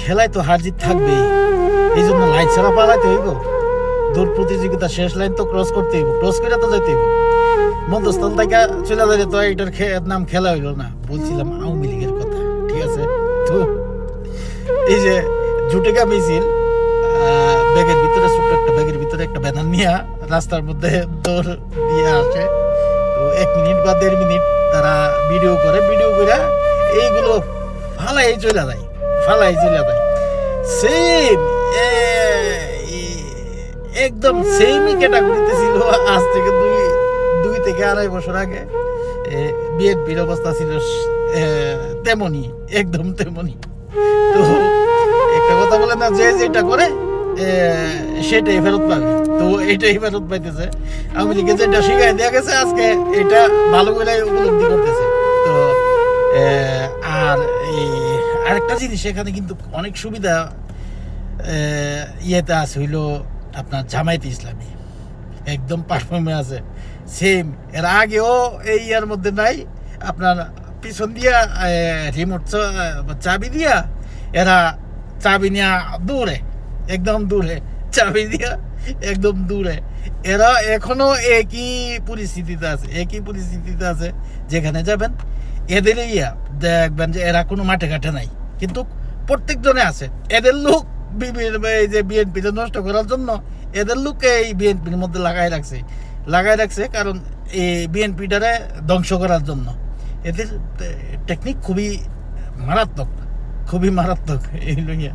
খেলায় তো হার জিত থাকবেই, এই জন্য লাইন ছাড়া পালাইতে হইব। দৌড় প্রতিযোগিতা শেষ লাইন তো ক্রস করতে হইব, ক্রস করে তো যাইতে হইব। মধ্যস্থল থেকে চলে যাবে তো এটার নাম খেলা হইল না। বলছিলাম আওয়ামী লীগের কথা, ঠিক আছে? তো এই যে জুটেকা মিছিল, ব্যাগের ভিতরে ছোট্ট একটা ব্যাগের ভিতরে একটা ব্যানার নিয়ে রাস্তার মধ্যে দৌড় দিয়ে আসে। তো 1 মিনিট বা 1.5 মিনিট তারা ভিডিও করে, ভিডিও করে এইগুলো ফালাই চলে যায়, ফালাই চলে যায়। সেম একদম সেমই ক্যাটাগরিতে ছিল আজ থেকে 2-2.5 বছর আগে বিএনপির অবস্থা ছিল তেমনই, একদম তেমনই। তো একটা কথা বলে না, যে যেটা করে সেটাই ফেরত পাবে। তো এটাই ফেরত পাইতেছে। আওয়ামী লীগে যেটা শিখাই দেওয়া গেছে আজকে এটা ভালো করে উপলব্ধি করতেছে। তো আর আরেকটা জিনিস, এখানে কিন্তু অনেক সুবিধা ইয়েতে আছে, হইলো আপনার জামায়াতে ইসলামী একদম পারফর্মে আছে সেম। এর আগেও এই ইয়ার মধ্যে নাই, আপনার পিছন দিয়া রিমোট চাবি দিয়া এরা চাবি নিয়ে দূরে, একদম দূরে চাবি দিয়া একদম দূরে। এরা এখনো একই পরিস্থিতিতে আছে, একই পরিস্থিতিতে আছে। যেখানে যাবেন এদের ইয়া দেখবেন যে এরা কোনো মাঠে ঘাটে নাই, কিন্তু প্রত্যেকজনে আছে। এদের লোক এই যে বিএনপিতে নষ্ট করার জন্য এদের লোককে এই বিএনপির মধ্যে লাগাই রাখছে, কারণ এই বিএনপিটারে ধ্বংস করার জন্য। এদের টেকনিক খুবই মারাত্মক, খুবই মারাত্মক এই লইয়া।